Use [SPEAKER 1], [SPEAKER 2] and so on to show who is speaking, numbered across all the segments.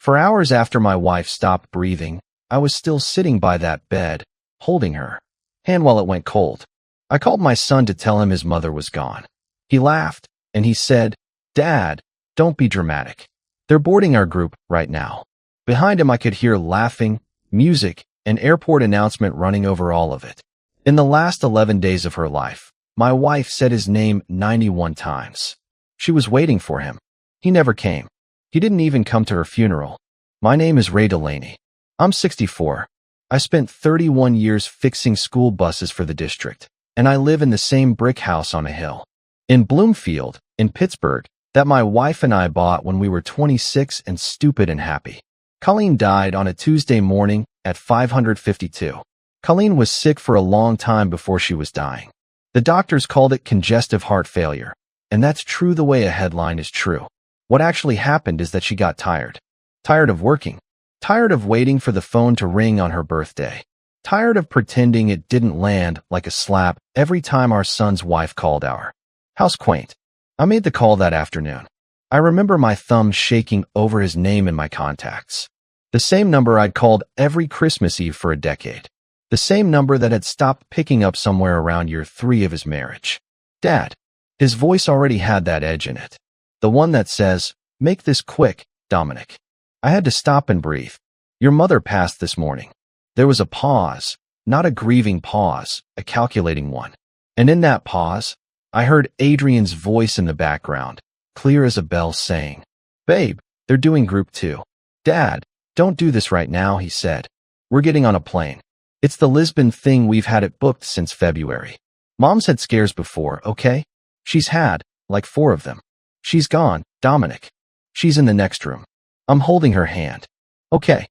[SPEAKER 1] For hours after my wife stopped breathing, I was still sitting by that bed, holding her hand while it went cold. I called my son to tell him his mother was gone. He laughed, and he said, "Dad, don't be dramatic. They're boarding our group right now." Behind him I could hear laughing, music, and airport announcement running over all of it. In the last 11 days of her life, my wife said his name 91 times. She was waiting for him. He never came. He didn't even come to her funeral. My name is Ray Delaney. I'm 64. I spent 31 years fixing school buses for the district, and I live in the same brick house on a hill in Bloomfield, in Pittsburgh, that my wife and I bought when we were 26 and stupid and happy. Colleen died on a Tuesday morning at 5:52. Colleen was sick for a long time before she was dying. The doctors called it congestive heart failure, and that's true the way a headline is true. What actually happened is that she got tired. Tired of working. Tired of waiting for the phone to ring on her birthday. Tired of pretending it didn't land like a slap every time our son's wife called our house. Quaint. I made the call that afternoon. I remember my thumb shaking over his name in my contacts. The same number I'd called every Christmas Eve for a decade. The same number that had stopped picking up somewhere around year 3 of his marriage. Dad. His voice already had that edge in it. The one that says, "Make this quick, Dominic." I had to stop and breathe. "Your mother passed this morning." There was a pause, not a grieving pause, a calculating one. And in that pause, I heard Adrian's voice in the background, clear as a bell, saying, "Babe, they're doing group 2. Dad, don't do this right now," he said. "We're getting on a plane. It's the Lisbon thing, we've had it booked since February. Mom's had scares before, okay? She's had, like 4 of them. She's gone, Dominic. She's in the next room." I'm holding her hand. Okay.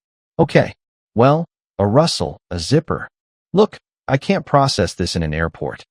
[SPEAKER 1] Well, a rustle, a zipper. "Look, I can't process this in an airport.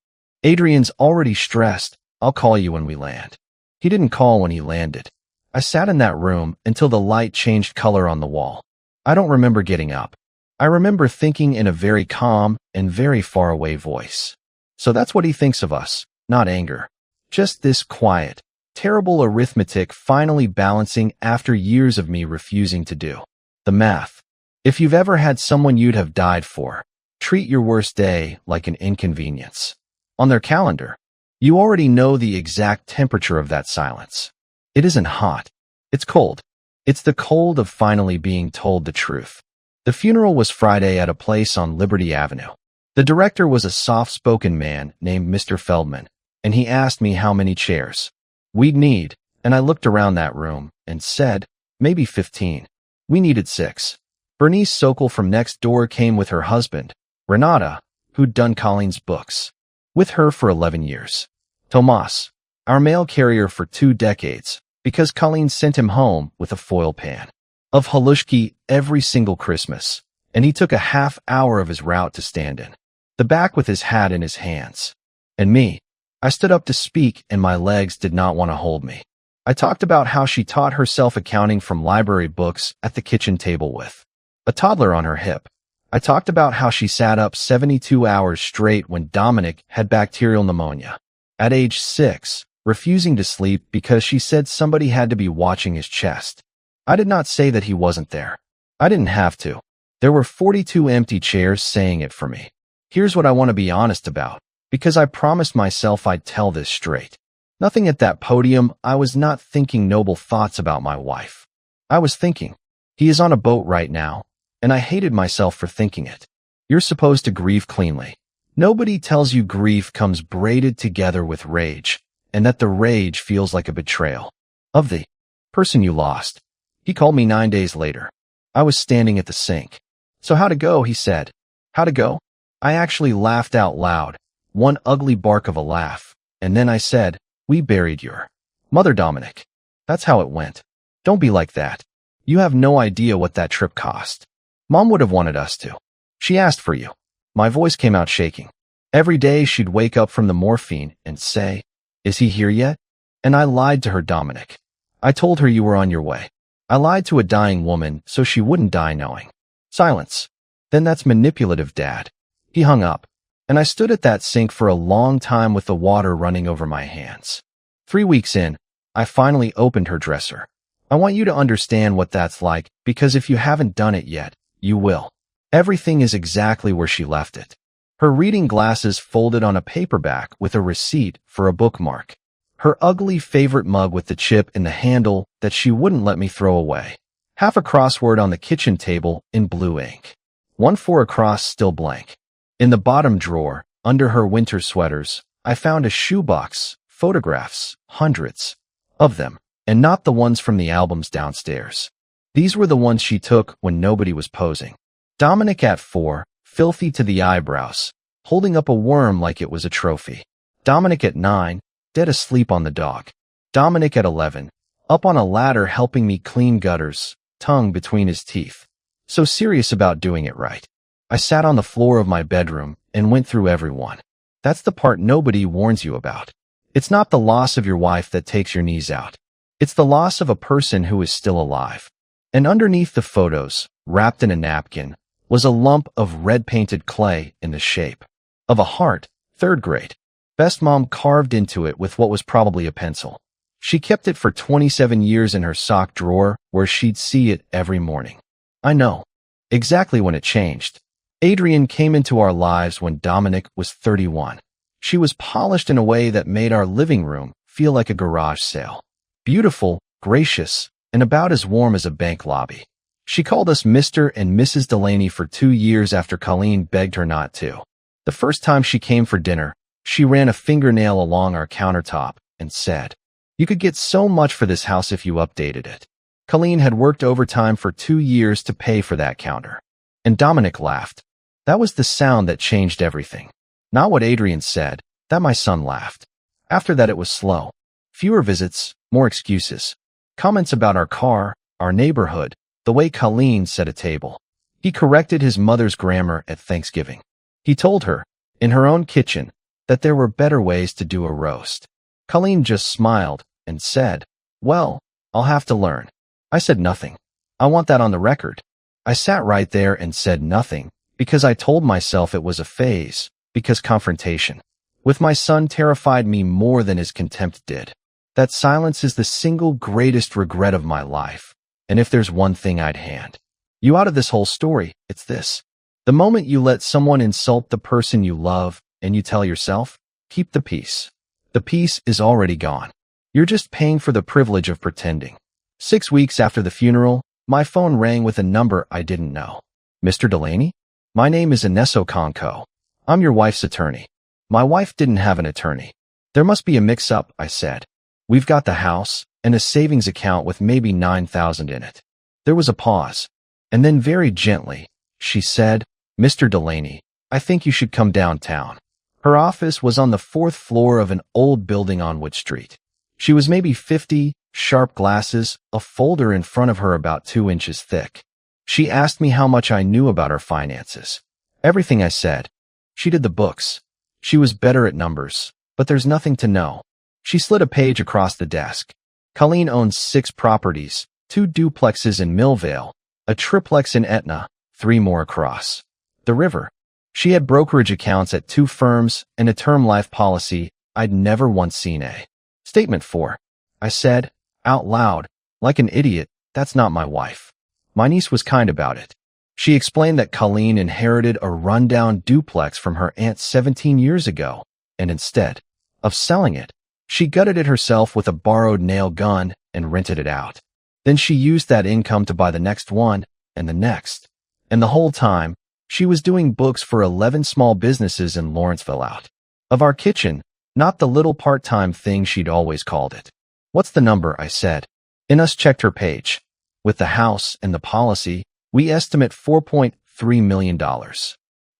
[SPEAKER 1] Adrian's already stressed. I'll call you when we land." He didn't call when he landed. I sat in that room until the light changed color on the wall. I don't remember getting up. I remember thinking in a very calm and very far away voice. So that's what he thinks of us, not anger. Just this quiet, terrible arithmetic finally balancing after years of me refusing to do the math. If you've ever had someone you'd have died for, treat your worst day like an inconvenience on their calendar, you already know the exact temperature of that silence. It isn't hot. It's cold. It's the cold of finally being told the truth. The funeral was Friday at a place on Liberty Avenue. The director was a soft-spoken man named Mr. Feldman, and he asked me how many chairs we'd need, and I looked around that room and said, maybe 15. We needed 6. Bernice Sokol from next door came with her husband, Renata, who'd done Colleen's books with her for 11 years. Tomas, our mail carrier for 2 decades, because Colleen sent him home with a foil pan of halushki every single Christmas, and he took a half hour of his route to stand in the back with his hat in his hands. And me, I stood up to speak and my legs did not want to hold me. I talked about how she taught herself accounting from library books at the kitchen table with a toddler on her hip. I talked about how she sat up 72 hours straight when Dominic had bacterial pneumonia at age 6, refusing to sleep because she said somebody had to be watching his chest. I did not say that he wasn't there. I didn't have to. There were 42 empty chairs saying it for me. Here's what I want to be honest about, because I promised myself I'd tell this straight. Nothing at that podium. I was not thinking noble thoughts about my wife. I was thinking, he is on a boat right now, and I hated myself for thinking it. You're supposed to grieve cleanly. Nobody tells you grief comes braided together with rage, and that the rage feels like a betrayal of the person you lost. He called me 9 days later. I was standing at the sink. "So how'd it go?" he said. "How'd it go?" I actually laughed out loud, one ugly bark of a laugh, and then I said, "We buried your mother, Dominic. That's how it went. Don't be like that. You have no idea what that trip cost. Mom would have wanted us to. She asked for you." My voice came out shaking. Every day she'd wake up from the morphine and say, "Is he here yet?" And I lied to her, Dominic. I told her you were on your way. I lied to a dying woman so she wouldn't die knowing. Silence. "Then that's manipulative, Dad." He hung up, and I stood at that sink for a long time with the water running over my hands. 3 weeks in, I finally opened her dresser. I want you to understand what that's like, because if you haven't done it yet, you will. Everything is exactly where she left it. Her reading glasses folded on a paperback with a receipt for a bookmark. Her ugly favorite mug with the chip in the handle that she wouldn't let me throw away. Half a crossword on the kitchen table in blue ink. One for across still blank. In the bottom drawer, under her winter sweaters, I found a shoebox, photographs, hundreds of them, and not the ones from the albums downstairs. These were the ones she took when nobody was posing. Dominic at 4, filthy to the eyebrows, holding up a worm like it was a trophy. Dominic at 9, dead asleep on the dog. Dominic at 11, up on a ladder helping me clean gutters, tongue between his teeth. So serious about doing it right. I sat on the floor of my bedroom and went through everyone. That's the part nobody warns you about. It's not the loss of your wife that takes your knees out. It's the loss of a person who is still alive. And underneath the photos, wrapped in a napkin, was a lump of red-painted clay in the shape of a heart, 3rd grade. Best mom carved into it with what was probably a pencil. She kept it for 27 years in her sock drawer where she'd see it every morning. I know exactly when it changed. Adrian came into our lives when Dominic was 31. She was polished in a way that made our living room feel like a garage sale. Beautiful, gracious, and about as warm as a bank lobby. She called us Mr. and Mrs. Delaney for 2 years after Colleen begged her not to. The first time she came for dinner, she ran a fingernail along our countertop and said, "You could get so much for this house if you updated it." Colleen had worked overtime for 2 years to pay for that counter. And Dominic laughed. That was the sound that changed everything. Not what Adrian said, that my son laughed. After that it was slow. Fewer visits, more excuses. Comments about our car, our neighborhood, the way Colleen set a table. He corrected his mother's grammar at Thanksgiving. He told her, in her own kitchen, that there were better ways to do a roast. Colleen just smiled and said, "Well, I'll have to learn." I said nothing. I want that on the record. I sat right there and said nothing, because I told myself it was a phase, because confrontation with my son terrified me more than his contempt did. That silence is the single greatest regret of my life, and if there's one thing I'd hand you out of this whole story, it's this. The moment you let someone insult the person you love and you tell yourself, keep the peace. The peace is already gone. You're just paying for the privilege of pretending. 6 weeks after the funeral, my phone rang with a number I didn't know. "Mr. Delaney? My name is Inesso Conco. I'm your wife's attorney." My wife didn't have an attorney. "There must be a mix-up," I said. "We've got the house and a savings account with maybe $9,000 in it." There was a pause. And then very gently, she said, "Mr. Delaney, I think you should come downtown." Her office was on the 4th floor of an old building on Wood Street. She was maybe 50, sharp glasses, a folder in front of her about 2 inches thick. She asked me how much I knew about her finances. Everything, I said. She did the books. She was better at numbers, but there's nothing to know. She slid a page across the desk. Colleen owns 6 properties, 2 duplexes in Millvale, a triplex in Etna, 3 more across the river. She had brokerage accounts at 2 firms and a term life policy I'd never once seen a statement for. I said, out loud, like an idiot, "That's not my wife." My niece was kind about it. She explained that Colleen inherited a rundown duplex from her aunt 17 years ago, and instead of selling it, she gutted it herself with a borrowed nail gun and rented it out. Then she used that income to buy the next one and the next. And the whole time, she was doing books for 11 small businesses in Lawrenceville out of our kitchen, not the little part-time thing she'd always called it. "What's the number?" I said. Ines checked her page. "With the house and the policy, we estimate $4.3 million.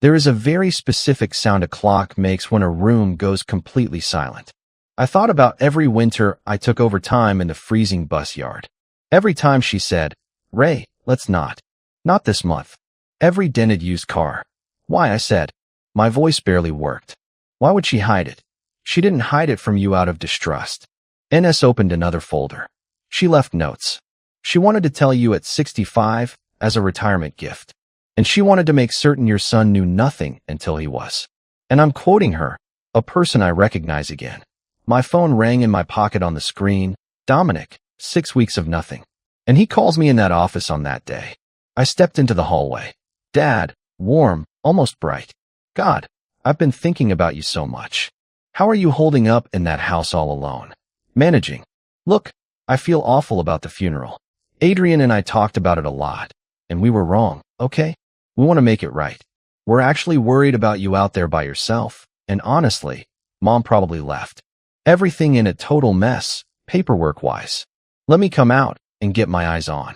[SPEAKER 1] There is a very specific sound a clock makes when a room goes completely silent. I thought about every winter I took over time in the freezing bus yard. Every time she said, "Ray, let's not. Not this month." Every dented used car. "Why?" I said. My voice barely worked. "Why would she hide it? She didn't hide it from you out of distrust." Ines opened another folder. She left notes. She wanted to tell you at 65 as a retirement gift. And she wanted to make certain your son knew nothing until he was. And I'm quoting her, a person I recognize again. My phone rang in my pocket on the screen. "Dominic, 6 weeks of nothing." And he calls me in that office on that day. I stepped into the hallway. Dad, warm, almost bright. God, I've been thinking about you so much. How are you holding up in that house all alone? Managing. Look, I feel awful about the funeral. Adrian and I talked about it a lot, and we were wrong, okay? We want to make it right. We're actually worried about you out there by yourself, and honestly, Mom probably left. Everything in a total mess, paperwork-wise. Let me come out and get my eyes on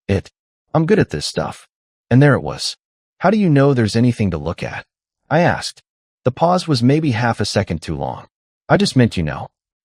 [SPEAKER 1] it. I'm good at this stuff. And there it was. How do you know there's anything to look at? I asked. The pause was maybe half a second too long. I just meant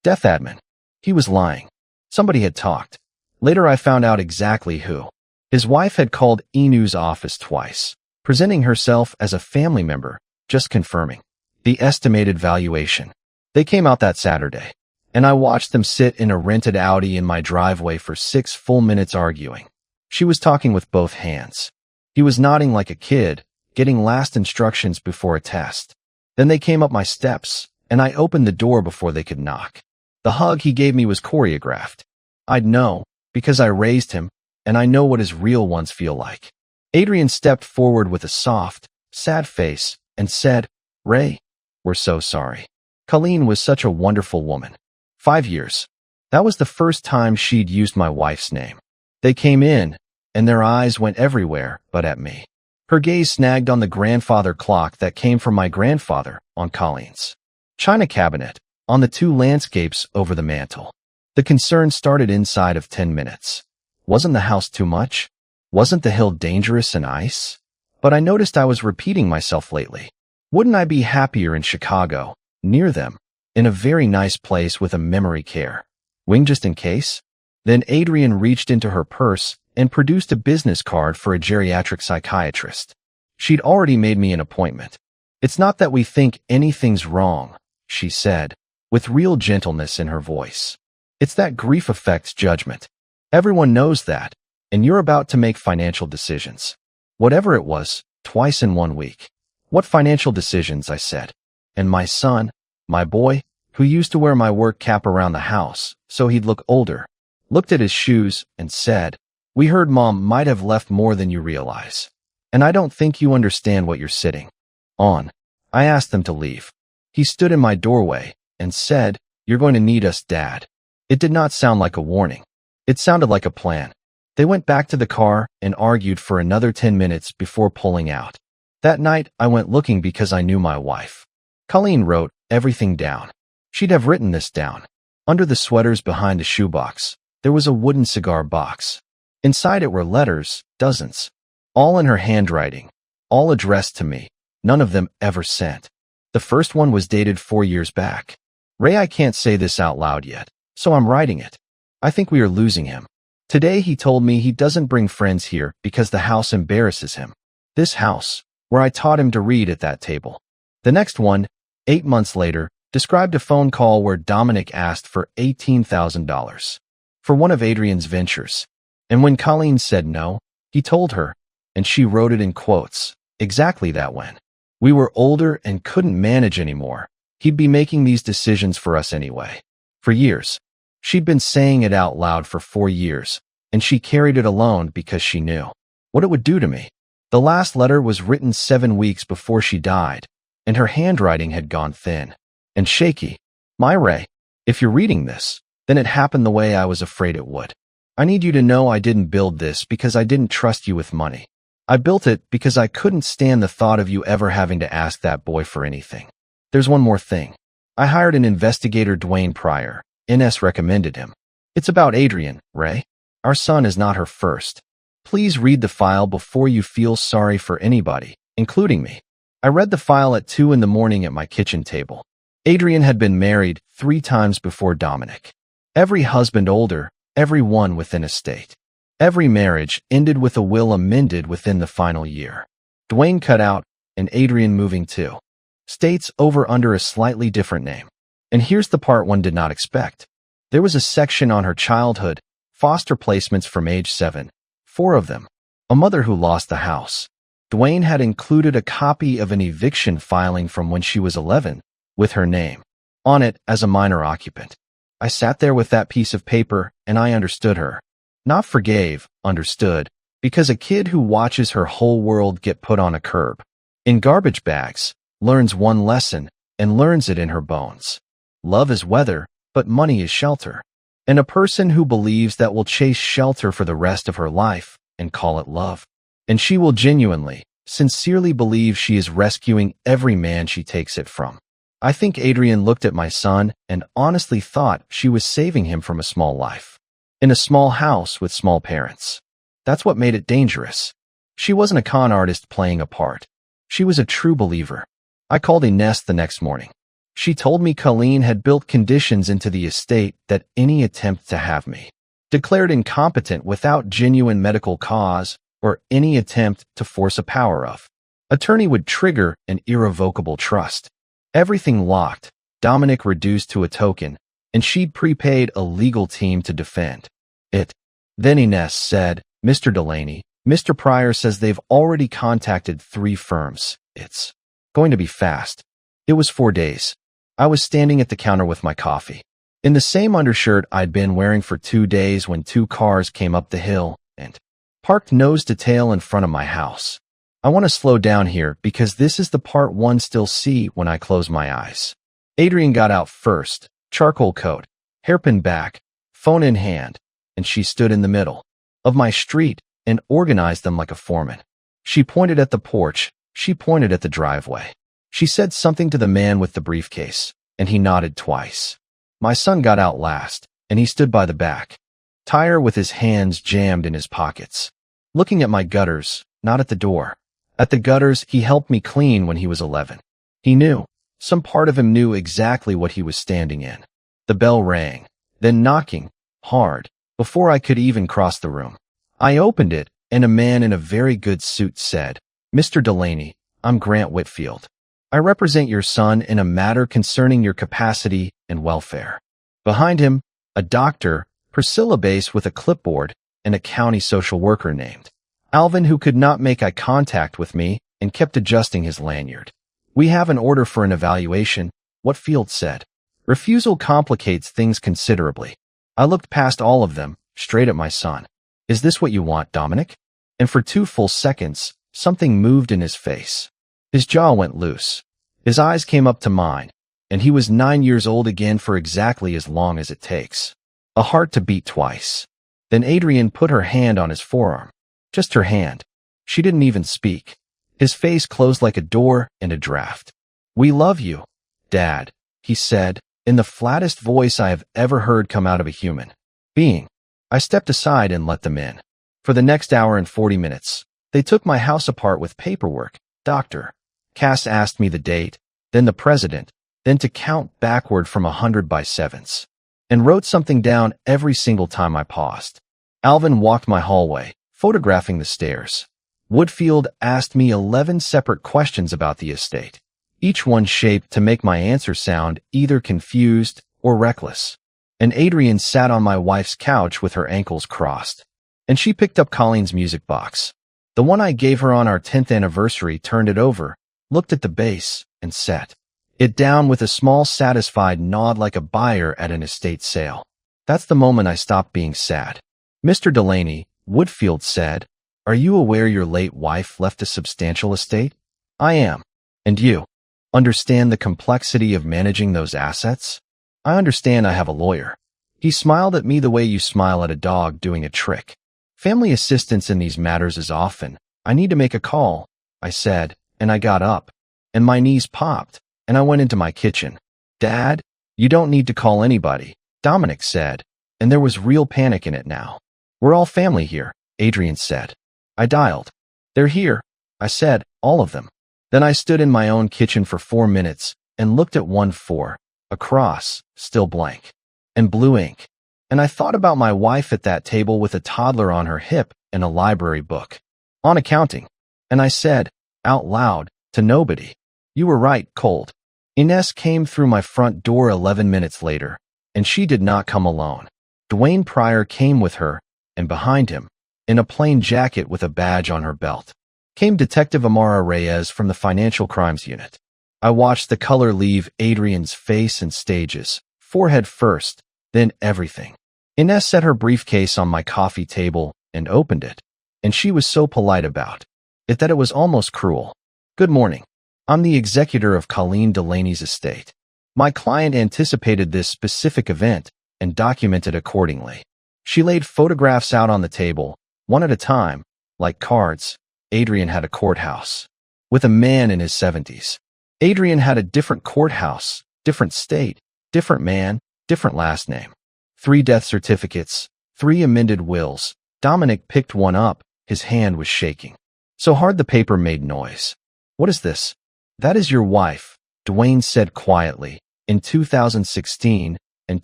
[SPEAKER 1] death admin. He was lying. Somebody had talked. Later I found out exactly who. His wife had called Enu's office twice, presenting herself as a family member, just confirming the estimated valuation. They came out that Saturday, and I watched them sit in a rented Audi in my driveway for 6 full minutes arguing. She was talking with both hands. He was nodding like a kid, getting last instructions before a test. Then they came up my steps, and I opened the door before they could knock. The hug he gave me was choreographed. I'd know, because I raised him, and I know what his real ones feel like. Adrian stepped forward with a soft, sad face and said, "Ray, we're so sorry. Colleen was such a wonderful woman. 5 years." That was the first time she'd used my wife's name. They came in, and their eyes went everywhere but at me. Her gaze snagged on the grandfather clock that came from my grandfather on Colleen's china cabinet, on the 2 landscapes over the mantel. The concern started inside of 10 minutes. Wasn't the house too much? Wasn't the hill dangerous and ice? But I noticed I was repeating myself lately. Wouldn't I be happier in Chicago, near them, in a very nice place with a memory care wing just in case? Then Adrian reached into her purse and produced a business card for a geriatric psychiatrist. She'd already made me an appointment. "It's not that we think anything's wrong," she said, with real gentleness in her voice. "It's that grief affects judgment. Everyone knows that, and you're about to make financial decisions." Whatever it was, twice in 1 week. "What financial decisions?" I said. And my son, my boy, who used to wear my work cap around the house so he'd look older, looked at his shoes and said, "We heard Mom might have left more than you realize. And I don't think you understand what you're sitting on." I asked them to leave. He stood in my doorway and said, "You're going to need us, Dad." It did not sound like a warning. It sounded like a plan. They went back to the car and argued for another 10 minutes before pulling out. That night, I went looking because I knew my wife. Colleen wrote everything down. She'd have written this down. Under the sweaters behind the shoebox, there was a wooden cigar box. Inside it were letters, dozens, all in her handwriting, all addressed to me, none of them ever sent. The first one was dated 4 years back. "Ray, I can't say this out loud yet, so I'm writing it. I think we are losing him. Today he told me he doesn't bring friends here because the house embarrasses him. This house, where I taught him to read at that table." The next one, 8 months later, described a phone call where Dominic asked for $18,000 for one of Adrian's ventures. And when Colleen said no, he told her, and she wrote it in quotes, exactly that when we were older and couldn't manage anymore, he'd be making these decisions for us anyway. For years. She'd been saying it out loud for 4 years, and she carried it alone because she knew what it would do to me. The last letter was written 7 weeks before she died, and her handwriting had gone thin and shaky. "My Ray, if you're reading this, then it happened the way I was afraid it would. I need you to know I didn't build this because I didn't trust you with money. I built it because I couldn't stand the thought of you ever having to ask that boy for anything. There's one more thing. I hired an investigator, Dwayne Pryor. NS recommended him. It's about Adrian, Ray. Our son is not her first. Please read the file before you feel sorry for anybody, including me." I read the file at 2 in the morning at my kitchen table. Adrian had been married 3 times before Dominic. Every husband older, every one within a state. Every marriage ended with a will amended within the final year. Dwayne cut out, and Adrian moving to states over under a slightly different name. And here's the part one did not expect. There was a section on her childhood, foster placements from age 7, 4 of them. A mother who lost the house. Dwayne had included a copy of an eviction filing from when she was 11, with her name on it as a minor occupant. I sat there with that piece of paper, and I understood her. Not forgave, understood, because a kid who watches her whole world get put on a curb, in garbage bags, learns one lesson and learns it in her bones. Love is weather, but money is shelter. And a person who believes that will chase shelter for the rest of her life and call it love. And she will genuinely, sincerely believe she is rescuing every man she takes it from. I think Adrian looked at my son and honestly thought she was saving him from a small life. In a small house with small parents. That's what made it dangerous. She wasn't a con artist playing a part. She was a true believer. I called Ines the next morning. She told me Colleen had built conditions into the estate that any attempt to have me declared incompetent without genuine medical cause or any attempt to force a power of attorney would trigger an irrevocable trust. Everything locked, Dominic reduced to a token, and she'd prepaid a legal team to defend it. Then Ines said, "Mr. Delaney, Mr. Pryor says they've already contacted 3 firms. It's going to be fast." It was 4 days. I was standing at the counter with my coffee, in the same undershirt I'd been wearing for 2 days when 2 cars came up the hill and parked nose to tail in front of my house. I want to slow down here because this is the part one still see when I close my eyes. Adrian got out first, charcoal coat, hairpin back, phone in hand, and she stood in the middle of my street and organized them like a foreman. She pointed at the porch, she pointed at the driveway. She said something to the man with the briefcase, and he nodded twice. My son got out last, and he stood by the back tire with his hands jammed in his pockets, looking at my gutters, not at the door. At the gutters he helped me clean when he was 11. He knew. Some part of him knew exactly what he was standing in. The bell rang, then knocking, hard, before I could even cross the room. I opened it, and a man in a very good suit said, "Mr. Delaney, I'm Grant Whitfield. I represent your son in a matter concerning your capacity and welfare." Behind him, a doctor, Priscilla Base with a clipboard, and a county social worker named Alvin who could not make eye contact with me and kept adjusting his lanyard. "We have an order for an evaluation," Whitfield said. Refusal complicates things considerably. I looked past all of them, straight at my son. "Is this what you want, Dominic?" And for 2 full seconds, something moved in his face. His jaw went loose. His eyes came up to mine, and he was 9 years old again for exactly as long as it takes a heart to beat twice. Then Adrian put her hand on his forearm. Just her hand. She didn't even speak. His face closed like a door in a draft. "We love you, Dad," he said, in the flattest voice I have ever heard come out of a human being. I stepped aside and let them in. For the next hour and 40 minutes, they took my house apart with paperwork. Dr. Cass asked me the date, then the president, then to count backward from 100 by 7s, and wrote something down every single time I paused. Alvin walked my hallway, photographing the stairs. Whitfield asked me 11 separate questions about the estate, each one shaped to make my answer sound either confused or reckless. And Adrian sat on my wife's couch with her ankles crossed, and she picked up Colleen's music box. The one I gave her on our 10th anniversary, turned it over, looked at the bass, and set it down with a small satisfied nod like a buyer at an estate sale. That's the moment I stopped being sad. "Mr. Delaney," Whitfield said, "are you aware your late wife left a substantial estate?" "I am." "And you understand the complexity of managing those assets?" "I understand. I have a lawyer." He smiled at me the way you smile at a dog doing a trick. "Family assistance in these matters is often, I need to make a call," I said, and I got up, and my knees popped, and I went into my kitchen. "Dad, you don't need to call anybody," Dominic said, and there was real panic in it now. "We're all family here," Adrian said. I dialed. "They're here," I said, "all of them." Then I stood in my own kitchen for 4 minutes and looked at 1-4, across, still blank, and blue ink. And I thought about my wife at that table with a toddler on her hip and a library book on accounting. And I said, out loud, to nobody, "You were right, cold." Ines came through my front door 11 minutes later, and she did not come alone. Dwayne Pryor came with her, and behind him, in a plain jacket with a badge on her belt, came Detective Amara Reyes from the Financial Crimes Unit. I watched the color leave Adrian's face in stages, forehead first, then everything. Ines set her briefcase on my coffee table and opened it, and she was so polite about it that it was almost cruel. Good morning. I'm the executor of Colleen Delaney's estate. My client anticipated this specific event and documented accordingly. She laid photographs out on the table, one at a time, like cards. Adrian had a courthouse with a man in his 70s. Adrian had a different courthouse, different state, different man, different last name. 3 death certificates, 3 amended wills. Dominic picked one up. His hand was shaking so hard the paper made noise. What is this? That is your wife, Dwayne said quietly. In 2016, and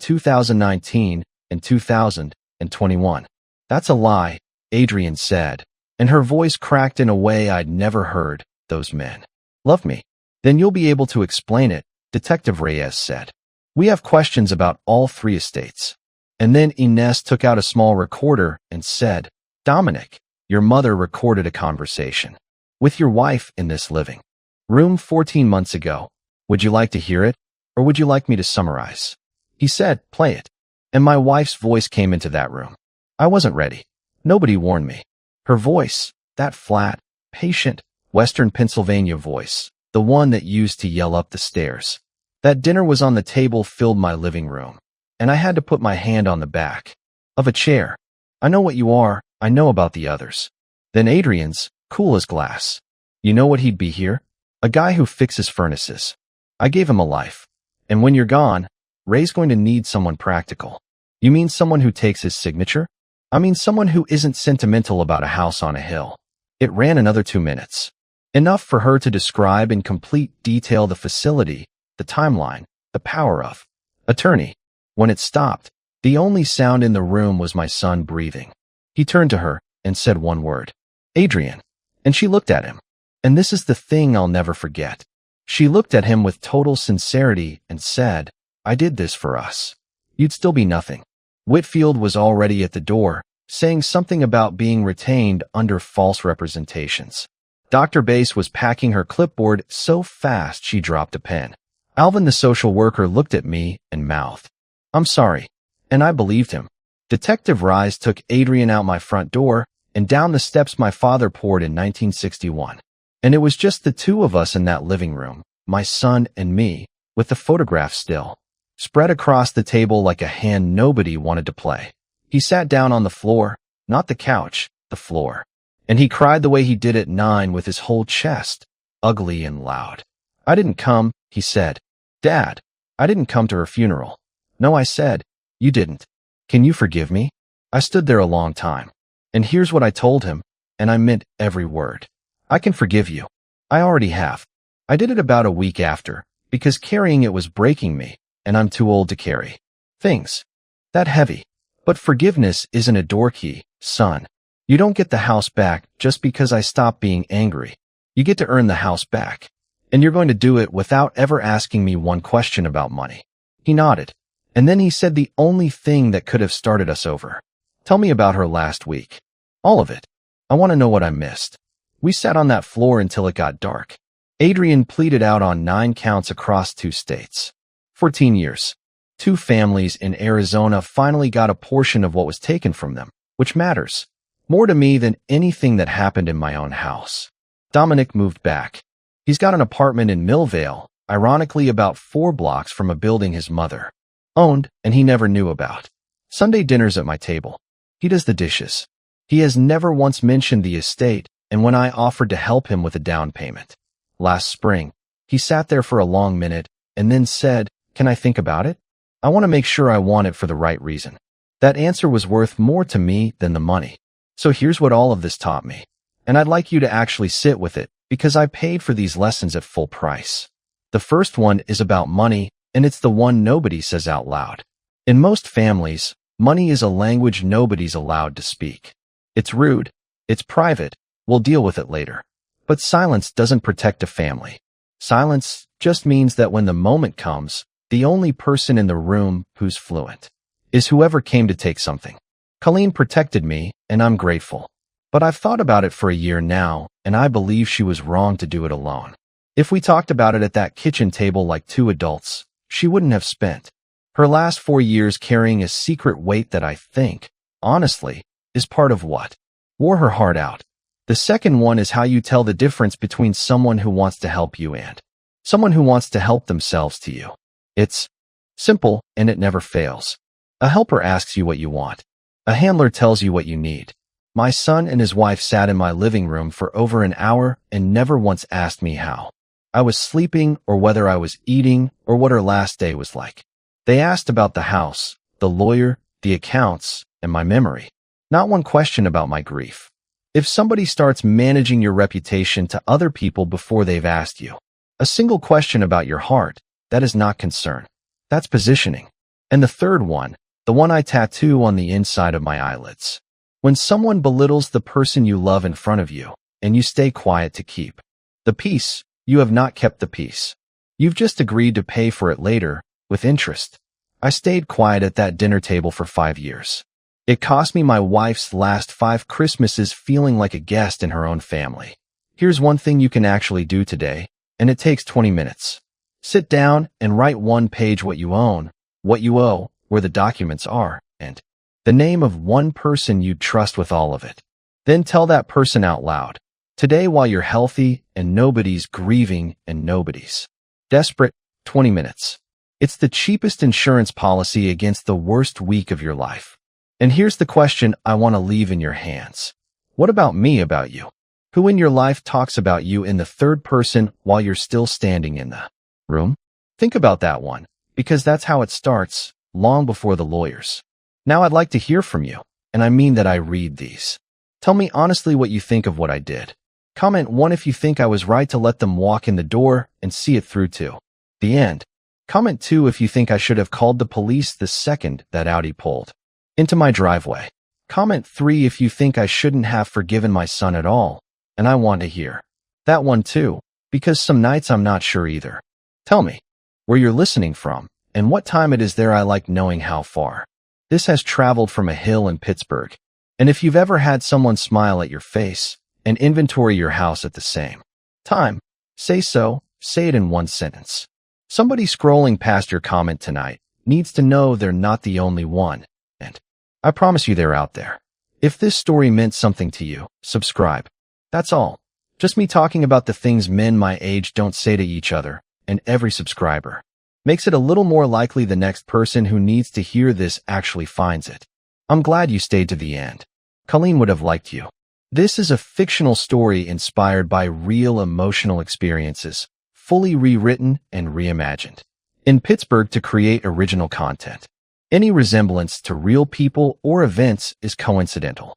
[SPEAKER 1] 2019, and 2021. That's a lie, Adrian said, and her voice cracked in a way I'd never heard. Those men love me. Then you'll be able to explain it, Detective Reyes said. We have questions about all 3 estates. And then Ines took out a small recorder and said, Dominic, your mother recorded a conversation with your wife in this living room 14 months ago. Would you like to hear it, or would you like me to summarize? He said, play it. And my wife's voice came into that room. I wasn't ready. Nobody warned me. Her voice, that flat, patient, Western Pennsylvania voice, the one that used to yell up the stairs. That dinner was on the table filled my living room, and I had to put my hand on the back of a chair. I know what you are. I know about the others. Then Adrian's, cool as glass. You know what he'd be here? A guy who fixes furnaces. I gave him a life. And when you're gone, Ray's going to need someone practical. You mean someone who takes his signature? I mean someone who isn't sentimental about a house on a hill. It ran another 2 minutes. Enough for her to describe in complete detail the facility, the timeline, the power of attorney. When it stopped, the only sound in the room was my son breathing. He turned to her and said one word, Adrian. And she looked at him. And this is the thing I'll never forget. She looked at him with total sincerity and said, I did this for us. You'd still be nothing. Whitfield was already at the door, saying something about being retained under false representations. Dr. Bass was packing her clipboard so fast she dropped a pen. Alvin, the social worker, looked at me and mouthed, I'm sorry. And I believed him. Detective Rise took Adrian out my front door and down the steps my father poured in 1961. And it was just the 2 of us in that living room, my son and me, with the photograph still spread across the table like a hand nobody wanted to play. He sat down on the floor, not the couch, the floor. And he cried the way he did at 9 with his whole chest, ugly and loud. I didn't come, he said. Dad, I didn't come to her funeral. No, I said, you didn't. Can you forgive me? I stood there a long time. And here's what I told him, and I meant every word. I can forgive you. I already have. I did it about a week after, because carrying it was breaking me, and I'm too old to carry things that heavy. But forgiveness isn't a door key, son. You don't get the house back just because I stopped being angry. You get to earn the house back. And you're going to do it without ever asking me one question about money. He nodded. And then he said the only thing that could have started us over. Tell me about her last week. All of it. I want to know what I missed. We sat on that floor until it got dark. Adrian pleaded out on 9 counts across 2 states. 14 years. 2 families in Arizona finally got a portion of what was taken from them, which matters more to me than anything that happened in my own house. Dominic moved back. He's got an apartment in Millvale, ironically about 4 blocks from a building his mother owned and he never knew about. Sunday dinners at my table. He does the dishes. He has never once mentioned the estate, and when I offered to help him with a down payment last spring, he sat there for a long minute and then said, can I think about it? I want to make sure I want it for the right reason. That answer was worth more to me than the money. So here's what all of this taught me. And I'd like you to actually sit with it, because I paid for these lessons at full price. The first one is about money, and it's the one nobody says out loud. In most families, money is a language nobody's allowed to speak. It's rude. It's private. We'll deal with it later. But silence doesn't protect a family. Silence just means that when the moment comes, the only person in the room who's fluent is whoever came to take something. Colleen protected me, and I'm grateful. But I've thought about it for a year now, and I believe she was wrong to do it alone. If we talked about it at that kitchen table like 2 adults, she wouldn't have spent Her last 4 years carrying a secret weight that I think, honestly, is part of what wore her heart out. The second one is how you tell the difference between someone who wants to help you and someone who wants to help themselves to you. It's simple, and it never fails. A helper asks you what you want. A handler tells you what you need. My son and his wife sat in my living room for over an hour and never once asked me how I was sleeping or whether I was eating or what our last day was like. They asked about the house, the lawyer, the accounts, and my memory. Not one question about my grief. If somebody starts managing your reputation to other people before they've asked you a single question about your heart, that is not concern. That's positioning. And the third one, the one I tattoo on the inside of my eyelids. When someone belittles the person you love in front of you, and you stay quiet to keep the peace, you have not kept the peace. You've just agreed to pay for it later, with interest. I stayed quiet at that dinner table for 5 years. It cost me my wife's last 5 Christmases feeling like a guest in her own family. Here's one thing you can actually do today, and it takes 20 minutes. Sit down and write 1 page what you own, what you owe, where the documents are, and the name of one person you'd trust with all of it. Then tell that person out loud. Today, while you're healthy and nobody's grieving and nobody's desperate, 20 minutes. It's the cheapest insurance policy against the worst week of your life. And here's the question I want to leave in your hands. What about me about you? Who in your life talks about you in the third person while you're still standing in the room? Think about that one, because that's how it starts, long before the lawyers. Now I'd like to hear from you, and I mean that I read these. Tell me honestly what you think of what I did. Comment 1 if you think I was right to let them walk in the door and see it through to the end. Comment 2 if you think I should have called the police the second that Audi pulled into my driveway. Comment 3 if you think I shouldn't have forgiven my son at all, and I want to hear that one too, because some nights I'm not sure either. Tell me where you're listening from and what time it is there. I like knowing how far this has traveled from a hill in Pittsburgh. And if you've ever had someone smile at your face and inventory your house at the same time, say so, say it in 1 sentence. Somebody scrolling past your comment tonight needs to know they're not the only one, and I promise you they're out there. If this story meant something to you, subscribe. That's all. Just me talking about the things men my age don't say to each other, and every subscriber makes it a little more likely the next person who needs to hear this actually finds it. I'm glad you stayed to the end. Colleen would have liked you. This is a fictional story inspired by real emotional experiences, fully rewritten and reimagined in Pittsburgh to create original content. Any resemblance to real people or events is coincidental.